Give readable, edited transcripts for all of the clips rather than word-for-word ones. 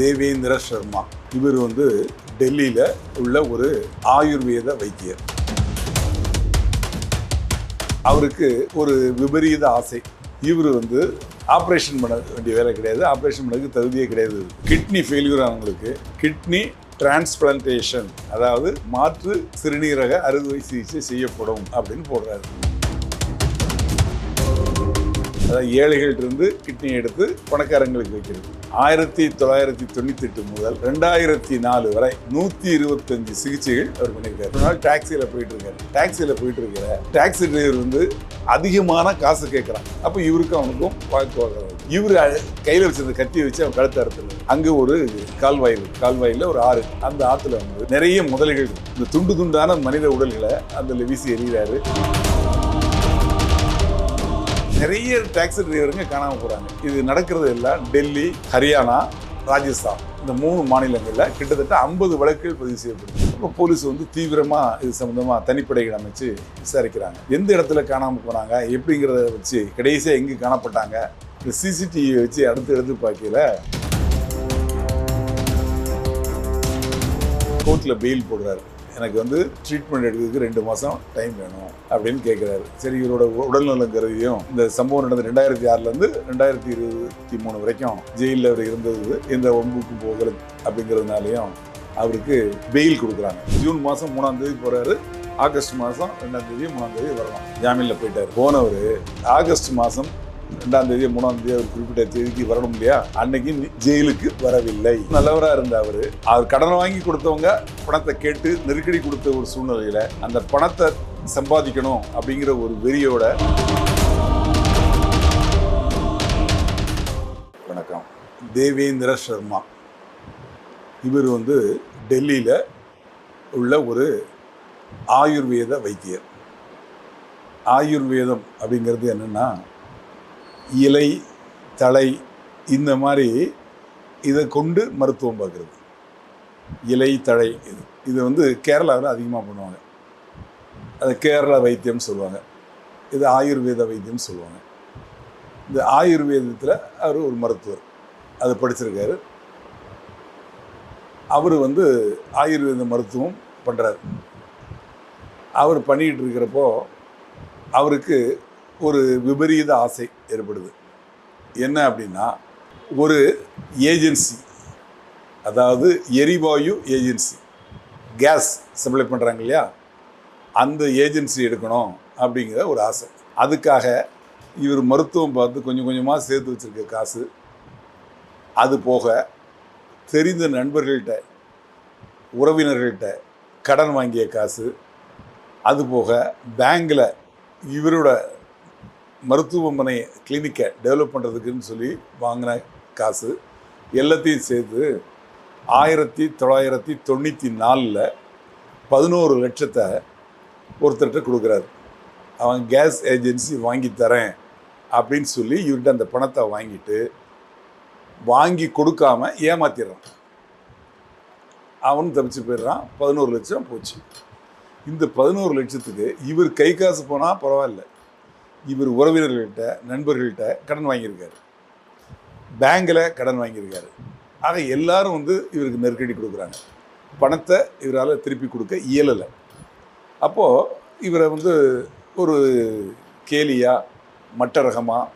தேவேந்திர சர்மா. இவர் டெல்லியில் உள்ள ஒரு ஆயுர்வேத வைத்தியர். அவருக்கு ஒரு விபரீத ஆசை. இவர் ஆப்ரேஷன் பண்ண வேண்டிய வேலை கிடையாது, ஆப்ரேஷன் பண்ணதுக்கு தகுதியே கிடையாது. கிட்னி ஃபெயில்யூர் ஆனவங்களுக்கு கிட்னி டிரான்ஸ்பிளான்டேஷன், அதாவது மாற்று சிறுநீரக அறுவை சிகிச்சை செய்யப்படும் அப்படின்னு போடுறாரு. அதாவது ஏழைகள்டிருந்து கிட்னியை எடுத்து பணக்காரங்களுக்கு வைக்கிறது. 1998 முதல் 2004 வரை 125 சிகிச்சைகள் அவர் பண்ணியிருக்காரு. ஒரு நாள் டாக்ஸியில் போயிட்டு இருக்கிற டாக்ஸி டிரைவர் அதிகமான காசு கேட்குறான். அப்போ இவருக்கும் அவனுக்கும் வாக்குவாதம். இவர் கையில் வச்சிருந்த கத்தியை வச்சு அவன் கழுத்து அறுத்துறது. அங்கே ஒரு கால்வாயில் ஒரு ஆறு. அந்த ஆற்றுல நிறைய முதலைகள், இந்த துண்டு துண்டான மனித உடல்களை அதில் வீசி எறிகிறாரு. நிறைய டாக்ஸி டிரைவருங்க காணாமல் போகிறாங்க. இது நடக்கிறது எல்லாம் டெல்லி, ஹரியானா, ராஜஸ்தான், இந்த 3 மாநிலங்களில் கிட்டத்தட்ட 50 வழக்குகள் பதிவு செய்யப்படுது. இப்போ போலீஸ் தீவிரமாக இது சம்மந்தமாக தனிப்படைகள் அமைச்சு விசாரிக்கிறாங்க. எந்த இடத்துல காணாமல் போனாங்க, எப்படிங்கிறத வச்சு கடைசியாக எங்கே காணப்பட்டாங்க, இந்த சிசிடிவி வச்சு அடுத்து பார்க்கல கோர்ட்டில் பெயில் போடுறாரு. எனக்கு ட்ரீட்மெண்ட் எடுக்கிறதுக்கு 2 மாதம் டைம் வேணும் அப்படின்னு கேட்குறாரு. சரி, இவரோட உடல்நலம் கருதியும் இந்த சம்பவம் நடந்த 2006 2023 வரைக்கும் ஜெயிலில் அவர் இருந்தது எந்த ஒம்புக்கும் போகல அப்படிங்கிறதுனாலையும் அவருக்கு பெயில் கொடுக்குறாங்க. ஜூன் மாதம் 3ஆம் தேதி போகிறாரு. ஆகஸ்ட் மாதம் 2ஆம் தேதி 3ஆம் தேதி வரலாம். ஜாமீனில் போயிட்டார். போனவர் ஆகஸ்ட் மாதம் 2ஆம் தேதி 3ஆம் தேதி அவர் குறிப்பிட்ட தேதிக்கு வரணும் இல்லையா, அன்னைக்கு ஜெயிலுக்கு வரவில்லை. நல்லவராக இருந்த அவர் கடன் வாங்கி கொடுத்தவங்க பணத்தை கேட்டு நெருக்கடி கொடுத்த ஒரு சூழ்நிலையில அந்த பணத்தை சம்பாதிக்கணும் அப்படிங்கிற ஒரு வெறியோட. வணக்கம். தேவேந்திர சர்மா. இவர் டெல்லியில் உள்ள ஒரு ஆயுர்வேத வைத்தியர். ஆயுர்வேதம் அப்படிங்கிறது என்னன்னா, இலை, தழை, இந்த மாதிரி இதை கொண்டு மருத்துவம் பார்க்குறது. இலை, தழை இது கேரளாவில் அதிகமாக பண்ணுவாங்க. அது கேரளா வைத்தியம் சொல்லுவாங்க. இது ஆயுர்வேத வைத்தியம் சொல்லுவாங்க. இந்த ஆயுர்வேதத்தில் அவர் ஒரு மருத்துவர், அது படிச்சிருக்காரு. அவர் ஆயுர்வேத மருத்துவம் பண்ணுறாரு. அவர் பண்ணிக்கிட்டு இருக்கிறப்போ அவருக்கு ஒரு விபரீத ஆசை ஏற்படுது. என்ன அப்படின்னா, ஒரு ஏஜென்சி, அதாவது எரிவாயு ஏஜென்சி, கேஸ் சப்ளை பண்ணுறாங்க இல்லையா, அந்த ஏஜென்சி எடுக்கணும் அப்படிங்கிற ஒரு ஆசை. அதுக்காக இவர் மருத்துவம் பார்த்து கொஞ்சம் கொஞ்சமாக சேர்த்து வச்சுருக்க காசு, அது போக தெரிந்த நண்பர்கள்ட்ட, உறவினர்கள்ட்ட கடன் வாங்கிய காசு, அது போக பேங்கில் இவரோட மருத்துவமனை கிளினிக்கை டெவலப் பண்ணுறதுக்குன்னு சொல்லி வாங்கின காசு எல்லாத்தையும் சேர்த்து 1994 11 லட்சத்தை ஒருத்தர்கிட்ட கொடுக்குறாரு. அவன் கேஸ் ஏஜென்சி வாங்கி தரேன் அப்படின்னு சொல்லி இவர்கிட்ட அந்த பணத்தை வாங்கி கொடுக்காம ஏமாத்திடுறான். அவனும் தப்பிச்சு போயிடுறான். 11 லட்சம் போச்சு. இந்த 11 லட்சத்துக்கு இவர் கை காசு போனால் பரவாயில்ல, இவர் உறவினர்கள்ட்ட, நண்பர்கள்ட்ட கடன் வாங்கியிருக்காரு, பேங்கில் கடன் வாங்கியிருக்காரு. ஆக எல்லாரும் இவருக்கு நெருக்கடி கொடுக்குறாங்க. பணத்தை இவரால் திருப்பி கொடுக்க இயலலை. அப்போது இவரை ஒரு கேலியா, மட்ட ரகமாக,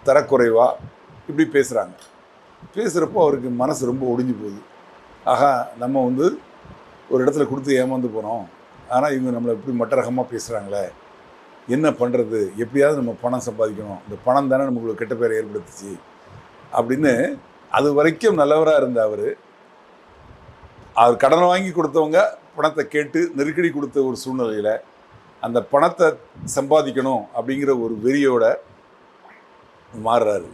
தரக்குறைவா இப்படி பேசுகிறாங்க. பேசுகிறப்போ அவருக்கு மனசு ரொம்ப ஒடிஞ்சு போகுது. ஆகா, நம்ம ஒரு இடத்துல கொடுத்து ஏமாந்து போகிறோம், ஆனால் இவங்க நம்மளை இப்படி மட்ட ரகமாக பேசுகிறாங்களே, என்ன பண்ணுறது, எப்படியாவது நம்ம பணம் சம்பாதிக்கணும், இந்த பணம் தானே நமக்கு கெட்ட பேரை ஏற்படுத்துச்சு அப்படின்னு அது வரைக்கும் நல்லவராக இருந்த அவர் கடனை வாங்கி கொடுத்தவங்க பணத்தை கேட்டு நெருக்கடி கொடுத்த ஒரு சூழ்நிலையில் அந்த பணத்தை சம்பாதிக்கணும் அப்படிங்கிற ஒரு வெறியோட மாறுறாரு.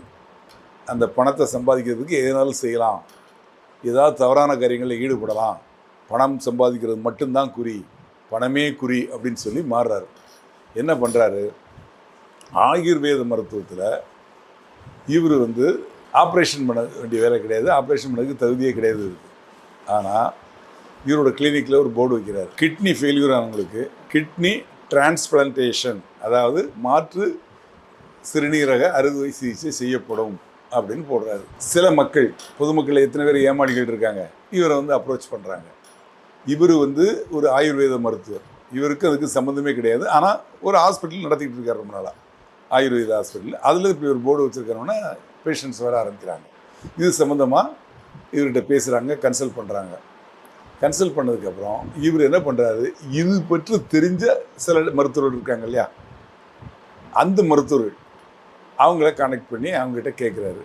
அந்த பணத்தை சம்பாதிக்கிறதுக்கு எதனாலும் செய்யலாம், ஏதாவது தவறான காரியங்களில் ஈடுபடலாம், பணம் சம்பாதிக்கிறது மட்டும்தான் குறி, பணமே குறி அப்படின்னு சொல்லி மாறுறாரு. என்ன பண்ணுறாரு, ஆயுர்வேத மருத்துவத்தில் இவர் ஆப்ரேஷன் பண்ண வேண்டிய வேலை கிடையாது, ஆப்ரேஷன் பண்ணதுக்கு தகுதியே கிடையாது. ஆனால் இவரோட கிளினிக்கில் ஒரு போர்டு வைக்கிறார். கிட்னி ஃபெயில்யூர் ஆனவங்களுக்கு கிட்னி டிரான்ஸ்பிளான்டேஷன், அதாவது மாற்று சிறுநீரக அறுவை சிகிச்சை செய்யப்படும் அப்படின்னு போடுறாரு. சில மக்கள், பொதுமக்கள் எத்தனை பேர் ஏமாளிகள் இருக்காங்க, இவரை வந்து அப்ரோச் பண்ணுறாங்க. இவர் வந்து ஒரு ஆயுர்வேத மருத்துவர், இவருக்கு அதுக்கு சம்மந்தமே கிடையாது. ஆனால் ஒரு ஹாஸ்பிட்டல் நடத்திக்கிட்டு இருக்காரு ரொம்ப நாளாக, ஆயுர்வேத ஹாஸ்பிட்டல். அதில் இப்படி ஒரு போர்டு வச்சுருக்கிறோன்னா பேஷண்ட்ஸ் வர ஆரம்பிக்கிறாங்க. இது சம்மந்தமாக இவர்கிட்ட பேசுகிறாங்க, கன்சல்ட் பண்ணுறாங்க. கன்சல்ட் பண்ணதுக்கப்புறம் இவர் என்ன பண்ணுறாரு, இது பற்றி தெரிஞ்ச சில மருத்துவர்கள் இருக்காங்க இல்லையா, அந்த மருத்துவர்கள் அவங்கள கனெக்ட் பண்ணி அவங்ககிட்ட கேட்குறாரு.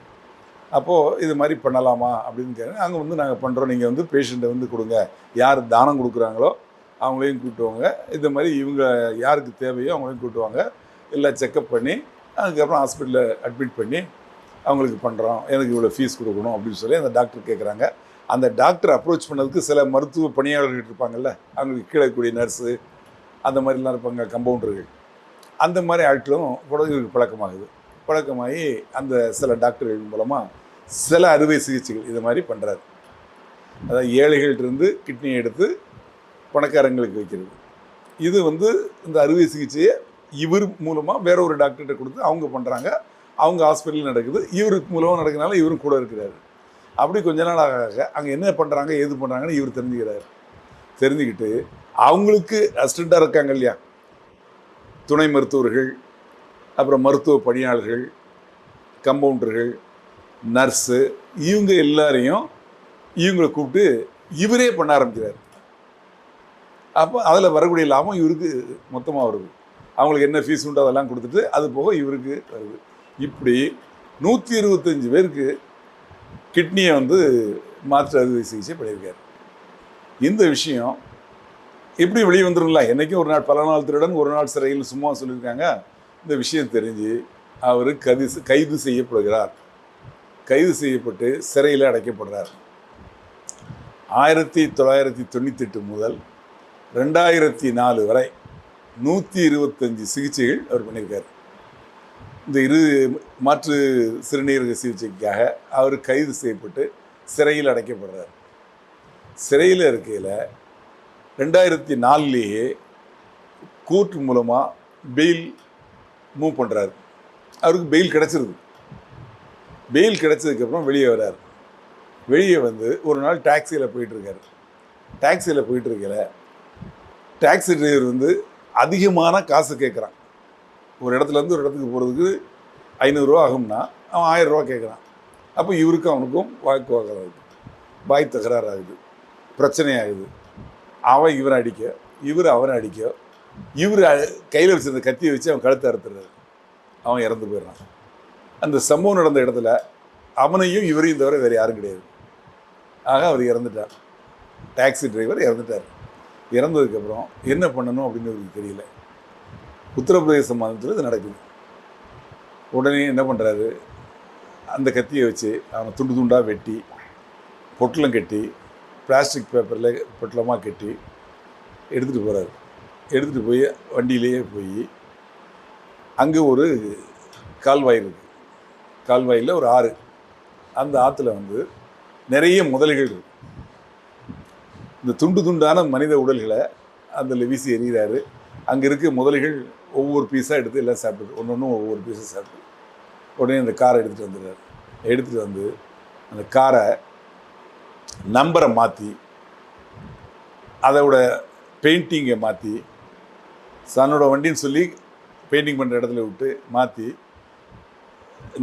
அப்போது இது மாதிரி பண்ணலாமா அப்படின்னு கேட்குறேன். அங்கே வந்து நாங்கள் பண்ணுறோம், நீங்கள் வந்து பேஷண்ட்டை வந்து கொடுங்க, யார் தானம் கொடுக்குறாங்களோ அவங்களையும் கூட்டுவாங்க, இந்த மாதிரி இவங்க யாருக்கு தேவையோ அவங்களையும் கூட்டுவாங்க, எல்லாம் செக்கப் பண்ணி அதுக்கப்புறம் ஹாஸ்பிட்டலில் அட்மிட் பண்ணி அவங்களுக்கு பண்ணுறோம், எனக்கு இவ்வளோ ஃபீஸ் கொடுக்கணும் அப்படின்னு சொல்லி அந்த டாக்டர் கேட்குறாங்க. அந்த டாக்டர் அப்ரோச் பண்ணதுக்கு சில மருத்துவ பணியாளர்கள் இருப்பாங்கள்ல, அவங்களுக்கு கீழே கூடிய நர்ஸு அந்த மாதிரிலாம் இருப்பாங்க, கம்பவுண்டர்கள், அந்த மாதிரி ஆட்களும் கூட இவருக்கு பழக்கமாகி அந்த சில டாக்டர்கள் மூலமாக சில அறுவை சிகிச்சைகள் இது மாதிரி பண்ணுறாரு. அதாவது ஏழைகள்கிட்டருந்து கிட்னியை எடுத்து பணக்காரங்களுக்கு வைக்கிறது. இது வந்து இந்த அறுவை சிகிச்சையை இவர் மூலமாக வேற ஒரு டாக்டர்கிட்ட கொடுத்து அவங்க பண்ணுறாங்க, அவங்க ஹாஸ்பிட்டலில் நடக்குது, இவருக்கு மூலமாக நடக்கிறதுனால இவரும் கூட இருக்கிறாரு. அப்படி கொஞ்ச நாள் ஆக அங்கே என்ன பண்ணுறாங்க ஏது பண்ணுறாங்கன்னு இவர் தெரிஞ்சுக்கிறார். தெரிஞ்சுக்கிட்டு அவங்களுக்கு அசிஸ்டண்ட்டாக இருக்காங்க இல்லையா, துணை மருத்துவர்கள், அப்புறம் மருத்துவ பணியாளர்கள், கம்பவுண்டர்கள், நர்ஸு, இவங்க எல்லாரையும் இவங்களை கூப்பிட்டு இவரே பண்ண ஆரம்பிக்கிறார். அப்போ அதில் வரக்கூடிய லாபம் இவருக்கு மொத்தமாக வருது. அவங்களுக்கு என்ன ஃபீஸ் உண்டோ அதெல்லாம் கொடுத்துட்டு அது போக இவருக்கு வருது. இப்படி 125 பேருக்கு கிட்னியை வந்து மாற்று அறுவை சிகிச்சை பண்ணியிருக்காரு. இந்த விஷயம் எப்படி வெளியே வந்துடும்ல, என்றைக்கும் ஒரு நாள் பல நாள் திருடன் ஒரு நாள் சிறையில் சும்மா சொல்லியிருக்காங்க. இந்த விஷயம் தெரிஞ்சு அவர் கைது செய்யப்படுகிறார். கைது செய்யப்பட்டு சிறையில் அடைக்கப்படுறார். 1998 முதல் 2004 வரை 125 சிகிச்சைகள் அவர் பண்ணியிருக்கார். இந்த மாற்று சிறுநீரக சிகிச்சைக்காக அவர் கைது செய்யப்பட்டு சிறையில் அடைக்கப்படுறார். சிறையில் இருக்கையில் 2004 கோர்ட் மூலமாக பெயில் மூவ் பண்ணுறாரு. அவருக்கு பெயில் கிடச்சிருது. பெயில் கிடச்சதுக்கப்புறம் வெளியே வர்றார். வெளியே வந்து ஒரு நாள் டாக்ஸியில் போயிட்டுருக்காரு. டாக்ஸியில் போயிட்டுருக்கல டாக்ஸி டிரைவர் வந்து அதிகமான காசு கேட்குறான். ஒரு இடத்துலேருந்து ஒரு இடத்துக்கு போகிறதுக்கு 500 ரூபா ஆகும்னா அவன் 1000 ரூபா கேட்குறான். அப்போ இவருக்கும் அவனுக்கும் வாய் தகராறு ஆகுது, பிரச்சனையாகுது. அவன் இவரை அடிக்க, இவர் அவனை அடிக்க, இவர் கையில் வச்சிருந்த கத்தியை வச்சு அவன் கழுத்தை அறுத்துறாரு. அவன் இறந்து போயிடுறான். அந்த சம்பவம் நடந்த இடத்துல அவனையும் இவரையும் தவிர வேறு யாரும் கிடையாது. ஆக அவர் இறந்துட்டார். டாக்ஸி டிரைவர் இறந்துட்டார். இறந்ததுக்கப்புறம் என்ன பண்ணணும் அப்படின்னு அவருக்கு தெரியல. உத்தரப்பிரதேச மாநிலத்தில் இது நடக்குது. உடனே என்ன பண்ணுறாரு, அந்த கத்தியை வச்சு அவனை துண்டு துண்டாக வெட்டி பொட்டலம் கட்டி பிளாஸ்டிக் பேப்பரில் பொட்டலமாக கட்டி எடுத்துகிட்டு போகிறாரு. எடுத்துகிட்டு போய் வண்டியிலேயே போய் அங்கே ஒரு கால்வாய் இருக்குது. கால்வாயில் ஒரு ஆறு. அந்த ஆற்றுல வந்து நிறைய முதலைகள் இருக்குது. இந்த துண்டு துண்டான மனித உடல்களை அதில் வீசி எறிகிறாரு. அங்கே இருக்க முதலைகள் ஒவ்வொரு பீஸாக எடுத்து எல்லாம் சாப்பிடுது, ஒன்று ஒன்றும் ஒவ்வொரு பீஸாக சாப்பிடுது. உடனே அந்த காரை எடுத்துகிட்டு வந்துடுறாரு. எடுத்துகிட்டு வந்து அந்த காரை நம்பரை மாற்றி அதோட பெயிண்டிங்கை மாற்றி தன்னோட வண்டின்னு சொல்லி பெயிண்டிங் பண்ணுற இடத்துல விட்டு மாற்றி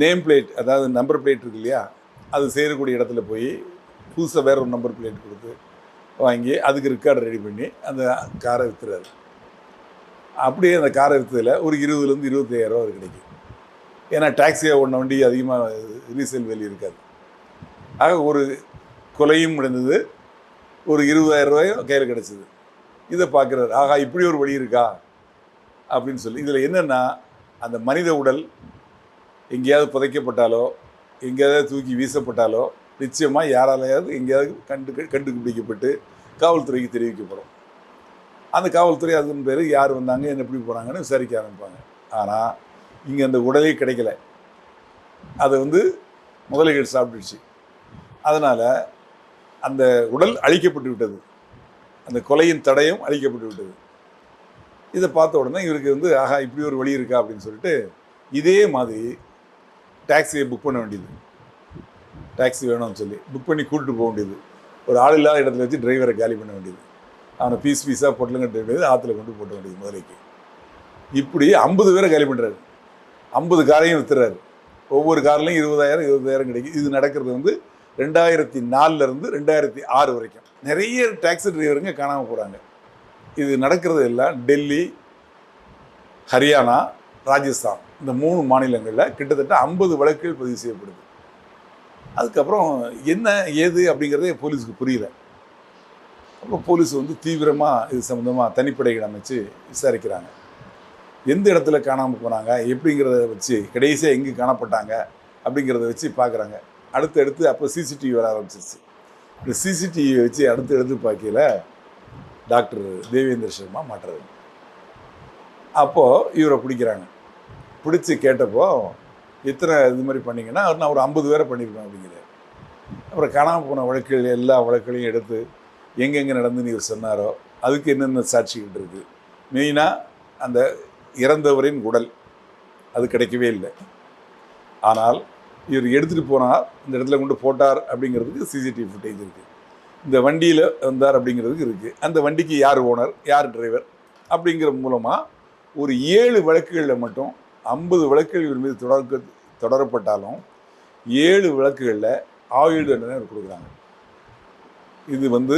நேம் பிளேட், அதாவது நம்பர் பிளேட் இருக்கு இல்லையா, அது செய்யக்கூடிய இடத்துல போய் புதுசாக வேற ஒரு நம்பர் பிளேட் கொடுத்து வாங்கி அதுக்கு ரெக்கார்டு ரெடி பண்ணி அந்த காரை விற்றுறாரு. அப்படியே அந்த காரை விற்றதில் ஒரு 20,000 to 25,000 ரூபா கிடைக்கும். ஏன்னா டாக்ஸியாக ஓடின வண்டி அதிகமாக ரீசேல் வேல்யூ இருக்காது. ஆக ஒரு கொலையும் முடிந்தது, ஒரு 20,000 ரூபாயும் கையில் கிடச்சிது. இதை பார்க்குறாரு. ஆகா, இப்படி ஒரு வழி இருக்கா அப்படின்னு சொல்லி. இதில் என்னென்னா, அந்த மனித உடல் எங்கேயாவது புதைக்கப்பட்டாலோ எங்கேயாவது தூக்கி வீசப்பட்டாலோ நிச்சயமாக யாராலையாவது எங்கேயாவது கண்டுபிடிக்கப்பட்டு காவல்துறைக்கு தெரிவிக்கப்படும். அந்த காவல்துறை அதன் பேர் யார் வந்தாங்க, என்ன எப்படி போகிறாங்கன்னு விசாரிக்க ஆரம்பிப்பாங்க. ஆனால் இங்கே அந்த உடலே கிடைக்கல. அதை வந்து முதலைகள் சாப்பிட்டுடுச்சு. அதனால் அந்த உடல் அழிக்கப்பட்டு விட்டது. அந்த கொலையின் தடயம் அழிக்கப்பட்டு விட்டது. இதை பார்த்த உடனே இவருக்கு வந்து ஆஹா, இப்படி ஒரு வழி இருக்கா அப்படின்னு சொல்லிட்டு இதே மாதிரி டாக்ஸியை புக் பண்ண வேண்டியது. டாக்ஸி வேணும்னு சொல்லி புக் பண்ணி கூட்டிட்டு போக வேண்டியது. ஒரு ஆள் இல்லாத இடத்துல வச்சு டிரைவரை காலி பண்ண வேண்டியது. அவனை பீஸாக பொட்டலங்க வேண்டியது, ஆற்றுல கொண்டு போட்ட வேண்டியது முதலைக்கு. இப்படி 50 பேரை காலி பண்ணுறாரு. 50 காரையும் வித்துறாரு. ஒவ்வொரு கார்லையும் 20,000 கிடைக்கும். இது நடக்கிறது வந்து 2004 2006 வரைக்கும். நிறைய டாக்ஸி டிரைவருங்க காணாமல் போகிறாங்க. இது நடக்கிறது எல்லாம் டெல்லி, ஹரியானா, ராஜஸ்தான் இந்த 3 மாநிலங்களில் கிட்டத்தட்ட 50 வழக்குகள் பதிவு செய்யப்படுது. அதுக்கப்புறம் என்ன ஏது அப்படிங்கிறதே போலீஸுக்கு புரியல. அப்புறம் போலீஸ் வந்து தீவிரமாக இது சம்மந்தமாக தனிப்படைகள் அமைச்சு விசாரிக்கிறாங்க. எந்த இடத்துல காணாமல் போனாங்க எப்படிங்கிறத வச்சு, கடைசியாக எங்கே காணப்பட்டாங்க அப்படிங்கிறத வச்சு பார்க்குறாங்க. அடுத்து அப்போ சிசிடிவி வர ஆரம்பிச்சிருச்சு. இந்த சிசிடிவியை வச்சு அடுத்து பார்க்கல டாக்டர் தேவேந்திர சர்மா மாட்டுறாரு. அப்போது இவரை பிடிக்கிறாங்க. பிடிச்சி கேட்டப்போ எத்தனை இது மாதிரி பண்ணிங்கன்னா நான் ஒரு 50 பேரை பண்ணியிருப்பேன் அப்படிங்கிறார். அப்புறம் காணாமல் போன வழக்குகள் எல்லா வழக்குகளையும் எடுத்து எங்கெங்கே நடந்துன்னு இவர் சொன்னாரோ அதுக்கு என்னென்ன சாட்சிகள் இருக்குது. மெயினாக அந்த இறந்தவரின் உடல் அது கிடைக்கவே இல்லை. ஆனால் இவர் எடுத்துகிட்டு போனால் இந்த இடத்துல கொண்டு போட்டார் அப்படிங்கிறதுக்கு சிசிடிவி ஃபுட்டேஜ் இருக்குது. இந்த வண்டியில் வந்தார் அப்படிங்கிறதுக்கு இருக்குது. அந்த வண்டிக்கு யார் ஓனர், யார் டிரைவர் அப்படிங்கிற மூலமாக ஒரு 7 வழக்குகளில் மட்டும் 50 வழக்குகள் இவர் மீது தொடரப்பட்டாலும் 7 வழக்குகளில் ஆயுள் தண்டனை கொடுக்குறாங்க. இது வந்து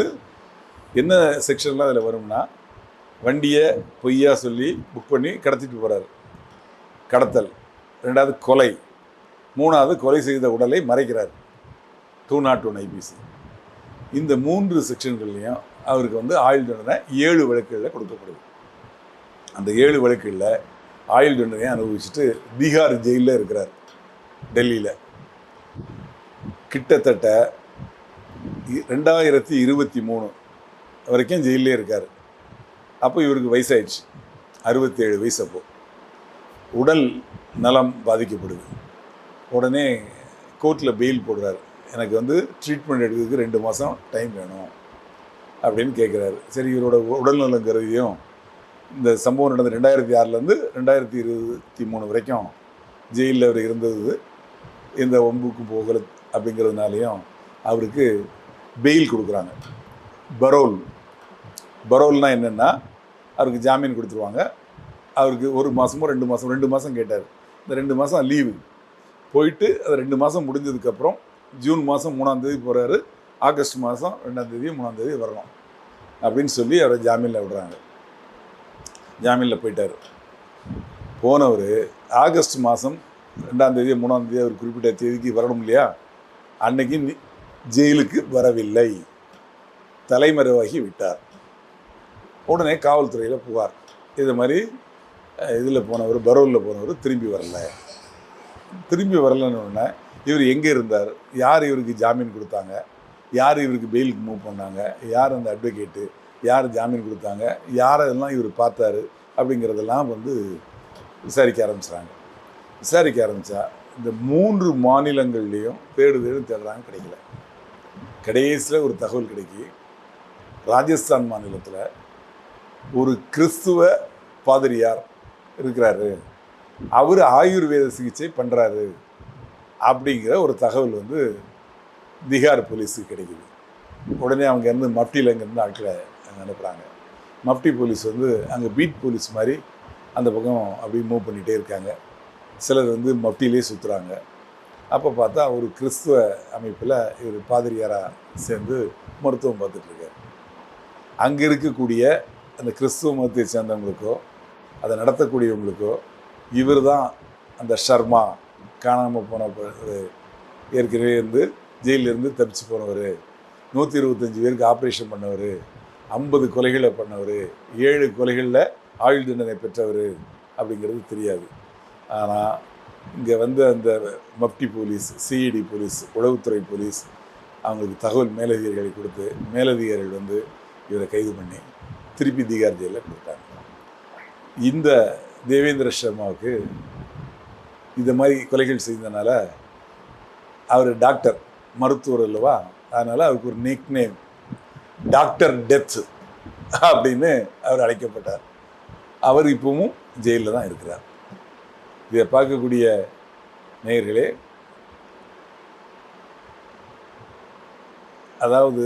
என்ன செக்ஷன்லாம் அதில் வரும்னா, வண்டியை பொய்யா சொல்லி புக் பண்ணி கடத்திட்டு போகிறாரு, கடத்தல். 2வது கொலை. 3வது கொலை செய்த உடலை மறைக்கிறார், 201 IPC. இந்த 3 செக்ஷன்கள்லையும் அவருக்கு வந்து ஆயுள் தண்டனை 7 வழக்குகளில் கொடுக்கப்படுது. அந்த 7 வழக்குகளில் ஆயுள் தண்டனையை அனுபவிச்சுட்டு பீகார் ஜெயிலில் இருக்கிறார், டெல்லியில். கிட்டத்தட்ட 2023 வரைக்கும் ஜெயிலே இருக்கார். அப்போ இவருக்கு வயசாயிடுச்சு, 67 வயசு. அப்போ உடல் நலம் பாதிக்கப்படுது. உடனே கோர்ட்டில் பெயில் போடுறாரு. எனக்கு வந்து ட்ரீட்மெண்ட் எடுக்கிறதுக்கு 2 மாதம் டைம் வேணும் அப்படின்னு கேட்குறாரு. சரி, இவரோட உடல்நலம் கருதியும் இந்த சம்பவம் நடந்த 2006 2023 வரைக்கும் ஜெயிலில் அவர் இருந்தது எந்த ஒம்புக்கு போகல அப்படிங்கிறதுனாலையும் அவருக்கு பெயில் கொடுக்குறாங்க. பரோல்னால் என்னென்னா, அவருக்கு ஜாமீன் கொடுத்துருவாங்க. அவருக்கு 1 மாதமோ 2 மாதம் கேட்டார். இந்த 2 மாதம் லீவு போயிட்டு அது 2 மாதம் முடிஞ்சதுக்கப்புறம் ஜூன் மாதம் 3ஆம் தேதி போகிறாரு. ஆகஸ்ட் மாதம் 2ஆம் தேதி 3ஆம் தேதி வரணும் அப்படின்னு சொல்லி அவரை ஜாமீனில் விடுறாங்க. ஜாமீனில் போயிட்டார். போனவர் ஆகஸ்ட் மாதம் 2ஆம் தேதி 3ஆம் தேதி அவர் குறிப்பிட்ட தேதிக்கு வரணும் இல்லையா, அன்னைக்கு ஜெயிலுக்கு வரவில்லை, தலைமறைவாகி விட்டார். உடனே காவல்துறையில் புகார். இது மாதிரி இதில் போனவர், பரோலில் போனவர் திரும்பி வரலன்னு உடனே இவர் எங்கே இருந்தார், யார் இவருக்கு ஜாமீன் கொடுத்தாங்க, யார் இவருக்கு பெயிலுக்கு மூவ் பண்ணாங்க, யார் அந்த அட்வொகேட்டு, யார் ஜாமீன் கொடுத்தாங்க, யாரெல்லாம் இவர் பார்த்தாரு அப்படிங்கிறதெல்லாம் வந்து விசாரிக்க ஆரம்பிச்சிட்டாங்க. விசாரிக்க ஆரம்பித்தா இந்த 3 மாநிலங்கள்லேயும் தேடுறாங்க, கிடைக்கல. கடைசியில் ஒரு தகவல் கிடைக்கி, ராஜஸ்தான் மாநிலத்தில் ஒரு கிறிஸ்துவ பாதிரியார் இருக்கிறாரு, அவர் ஆயுர்வேத சிகிச்சை பண்ணுறாரு அப்படிங்கிற ஒரு தகவல் வந்து பீகார் போலீஸுக்கு கிடைக்குது. உடனே அவங்க இருந்து மப்டியில் இங்கேருந்து ஆட்களை அங்கே அனுப்புகிறாங்க. மப்டி போலீஸ் வந்து அங்கே பீட் போலீஸ் மாதிரி அந்த பக்கம் அப்படி மூவ் பண்ணிகிட்டே இருக்காங்க. சிலர் வந்து மப்டியிலே சுற்றுறாங்க. அப்போ பார்த்தா ஒரு கிறிஸ்துவ அமைப்பில் இவர் பாதிரியாராக சேர்ந்து மருத்துவம் பார்த்துட்ருக்கார். அங்கே இருக்கக்கூடிய அந்த கிறிஸ்துவ மதத்தை சேர்ந்தவங்களுக்கோ அதை நடத்தக்கூடியவங்களுக்கோ இவர் தான் அந்த ஷர்மா, காணாமல் போன ஏற்கனவே இருந்து ஜெயிலிருந்து தப்பிச்சு போனவர், 125 பேருக்கு ஆப்ரேஷன் பண்ணவர், 50 கொலைகளை பண்ணவர், 7 கொலைகளில் ஆயுள் தண்டனை பெற்றவர் அப்படிங்கிறது தெரியாது. ஆனால் இங்கே வந்து அந்த மப்டி போலீஸ், சிஐடி போலீஸ், உளவுத்துறை போலீஸ் அவங்களுக்கு தகவல் மேலதிகாரிகளை கொடுத்து மேலதிகாரிகள் வந்து இவரை கைது பண்ணி திருப்பி திகார் ஜெயிலில் கொடுத்தாங்க. இந்த தேவேந்திர சர்மாவுக்கு இந்த மாதிரி கொலைகள் செய்ததுனால அவர் டாக்டர், மருத்துவர் அல்லவா, அதனால் அவருக்கு ஒரு நிக் நேம் டாக்டர் டெத் அப்படின்னு அவர் அழைக்கப்பட்டார். அவர் இப்பவும் ஜெயிலில் தான் இருக்கிறார். இதை பார்க்கக்கூடிய நேயர்களே, அதாவது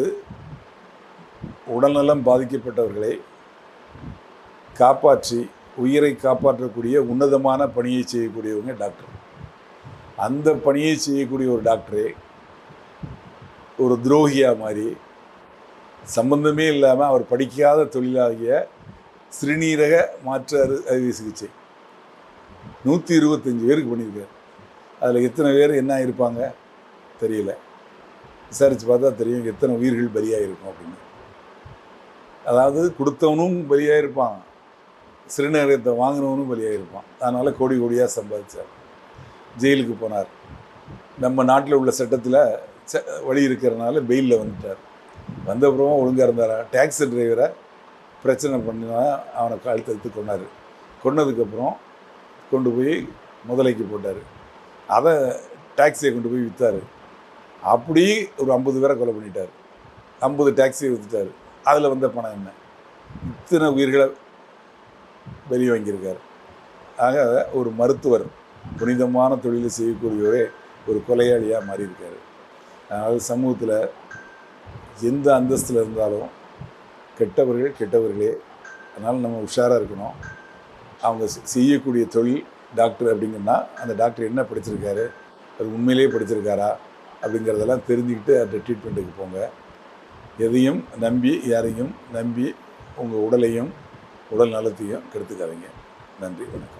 உடல்நலம் பாதிக்கப்பட்டவர்களை காப்பாற்றி உயிரை காப்பாற்றக்கூடிய உன்னதமான பணியை செய்யக்கூடியவங்க டாக்டர். அந்த பணியை செய்யக்கூடிய ஒரு டாக்டரே ஒரு துரோகியாக மாதிரி சம்பந்தமே இல்லாமல் அவர் படிக்காத தொழிலாகிய சிறுநீரக மாற்று அறுவை சிகிச்சை 125 பேருக்கு பண்ணியிருக்காரு. அதில் எத்தனை பேர் என்ன இருப்பாங்க தெரியல. விசாரித்து பார்த்தா தெரியும் எத்தனை உயிர்கள் பலியாக இருக்கும் அப்படின்னு. அதாவது கொடுத்தவனும் பலியாக இருப்பான், சிறுநீரகத்தை வாங்கினவனும் பலியாக இருப்பான். அதனால் கோடி கோடியாக சம்பாதிச்சார். ஜெயிலுக்கு போனார். நம்ம நாட்டில் உள்ள சட்டத்தில் வழி இருக்கிறனால பெயிலில் வந்துட்டார். வந்தப்புறமா ஒழுங்காக இருந்தாரா? டாக்ஸி டிரைவரை பிரச்சனை பண்ணினா அவனை கழுத்தெடுத்து கொண்டார். கொன்னதுக்கப்புறம் கொண்டு போய் முதலைக்கு போட்டார். அதை டாக்ஸியை கொண்டு போய் விற்றார். அப்படி ஒரு 50 பேரை கொலை பண்ணிட்டார். 50 டாக்ஸியை விற்றுட்டார். அதில் வந்த பணம் என்ன? இத்தனை உயிர்களை பலி வாங்கியிருக்கார். ஆக ஒரு மருத்துவர், புனிதமான தொழிலை செய்யக்கூடியவரே ஒரு கொலையாளியாக மாறியிருக்காரு. அதனால் சமூகத்தில் எந்த அந்தஸ்தில் இருந்தாலும் கெட்டவர்கள் கெட்டவர்களே. அதனால் நம்ம உஷாராக இருக்கணும். அவங்க செய்யக்கூடிய தொழில் டாக்டர் அப்படிங்கன்னா அந்த டாக்டர் என்ன படிச்சிருக்காரு, அது உண்மையிலேயே படிச்சிருக்காரா அப்படிங்கிறதெல்லாம் தெரிஞ்சுக்கிட்டு அந்த ட்ரீட்மெண்ட்டுக்கு போங்க. எதையும் நம்பி யாரையும் நம்பி உங்கள் உடலையும் உடல் நலத்தையும் கெடுத்துக்காதீங்க. நன்றி, வணக்கம்.